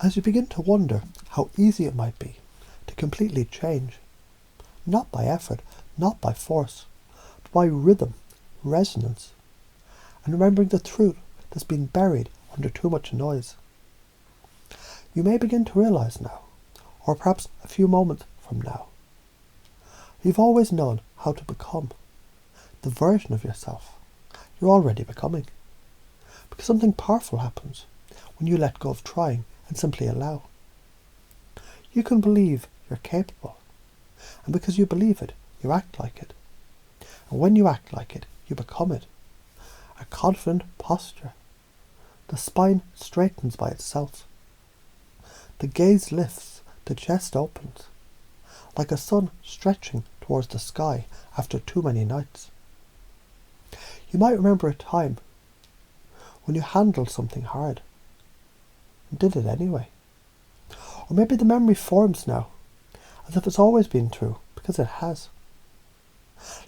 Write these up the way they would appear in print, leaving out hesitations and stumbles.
as you begin to wonder how easy it might be to completely change, not by effort, not by force, but by rhythm, resonance, and remembering the truth that's been buried under too much noise. You may begin to realize now, or perhaps a few moments from now, you've always known how to become the version of yourself you're already becoming. Because something powerful happens when you let go of trying and simply allow. You can believe you're capable, and because you believe it, you act like it. And when you act like it, you become it. A confident posture. The spine straightens by itself. The gaze lifts, the chest opens, like a sun stretching towards the sky after too many nights. You might remember a time when you handled something hard and did it anyway. Or maybe the memory forms now, as if it's always been true, because it has.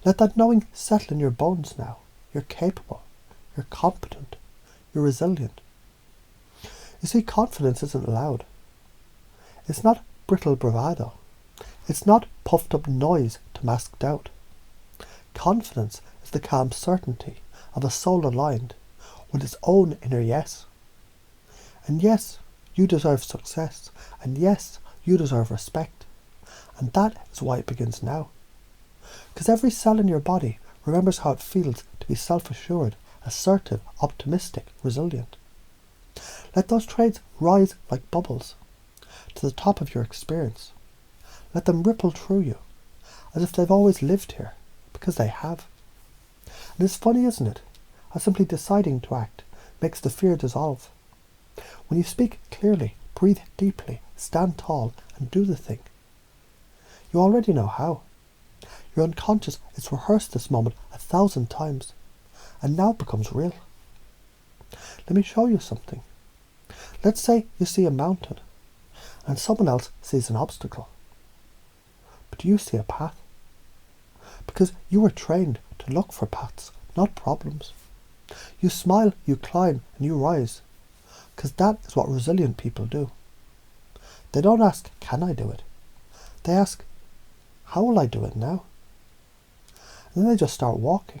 Let that knowing settle in your bones now. You're capable, you're competent, you're resilient. You see, confidence isn't loud. It's not brittle bravado. It's not puffed up noise to mask doubt. Confidence is the calm certainty of a soul aligned with its own inner yes. And yes, you deserve success. And yes, you deserve respect. And that is why it begins now. Because every cell in your body remembers how it feels to be self-assured, assertive, optimistic, resilient. Let those traits rise like bubbles to the top of your experience. Let them ripple through you as if they've always lived here, because they have. And it's funny, isn't it, how simply deciding to act makes the fear dissolve. When you speak clearly, breathe deeply, stand tall, and do the thing, you already know how. Your unconscious has rehearsed this moment 1,000 times, and now it becomes real. Let me show you something. Let's say you see a mountain, and someone else sees an obstacle. But you see a path. Because you were trained to look for paths, not problems. You smile, you climb, and you rise. Because that is what resilient people do. They don't ask, can I do it? They ask, how will I do it now? And then they just start walking.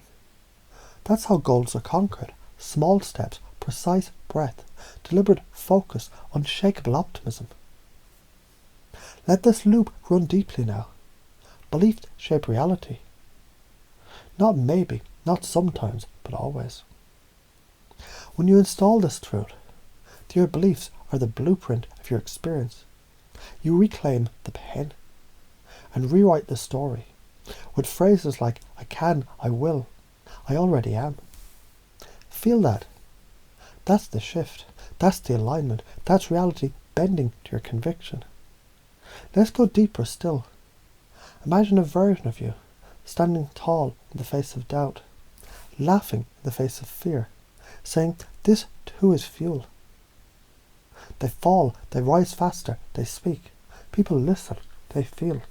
That's how goals are conquered. Small steps, precise breath, deliberate focus, unshakable optimism. Let this loop run deeply now. Beliefs shape reality. Not maybe, not sometimes, but always. When you install this truth, your beliefs are the blueprint of your experience. You reclaim the pen and rewrite the story with phrases like, I can, I will, I already am. Feel that. That's the shift. That's the alignment. That's reality bending to your conviction. Let's go deeper still. Imagine a version of you standing tall in the face of doubt, laughing in the face of fear, saying, this too is fuel. They fall, they rise faster, they speak. People listen, they feel.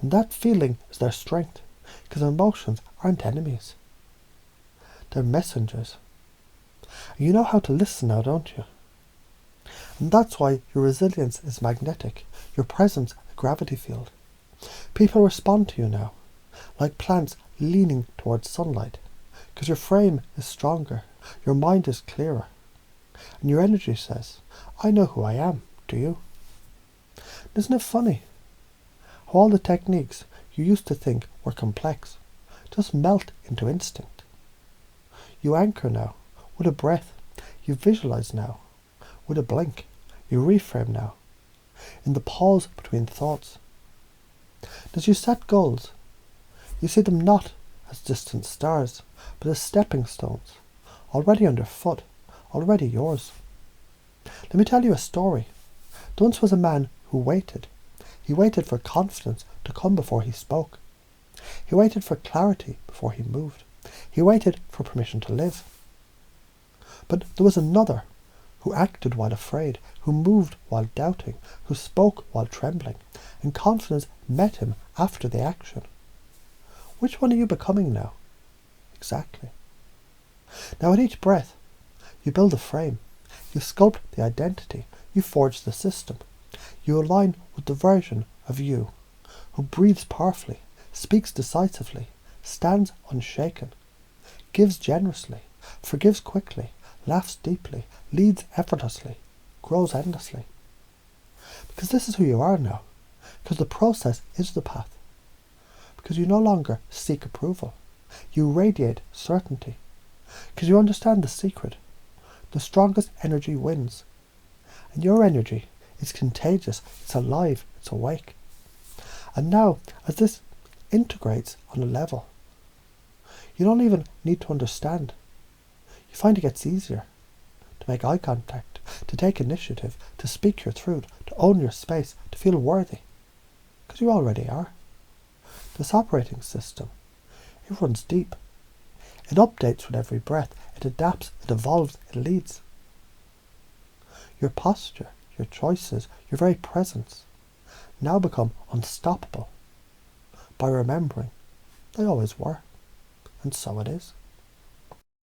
And that feeling is their strength, because emotions aren't enemies. They're messengers. And you know how to listen now, don't you? And that's why your resilience is magnetic, your presence a gravity field. People respond to you now, like plants leaning towards sunlight, because your frame is stronger, your mind is clearer, and your energy says, I know who I am, do you? Isn't it funny how all the techniques you used to think were complex just melt into instinct? You anchor now, with a breath. You visualize now, with a blink. You reframe now, in the pause between thoughts. As you set goals, you see them not as distant stars, but as stepping stones, already underfoot, already yours. Let me tell you a story. There once was a man who waited. He waited for confidence to come before he spoke. He waited for clarity before he moved. He waited for permission to live. But there was another who acted while afraid, who moved while doubting, who spoke while trembling, and confidence met him after the action. Which one are you becoming now? Exactly. Now at each breath, you build a frame. You sculpt the identity. You forge the system. You align with the version of you who breathes powerfully, speaks decisively, stands unshaken, gives generously, forgives quickly, laughs deeply, leads effortlessly, grows endlessly. Because this is who you are now. Because the process is the path. Because you no longer seek approval. You radiate certainty. Because you understand the secret. The strongest energy wins. And your energy is contagious, it's alive, it's awake. And now, as this integrates on a level, you don't even need to understand. You find it gets easier to make eye contact, to take initiative, to speak your truth, to own your space, to feel worthy. Because you already are. This operating system, it runs deep. It updates with every breath. It adapts, it evolves, it leads. Your posture, your choices, your very presence now become unstoppable by remembering they always were. And so it is.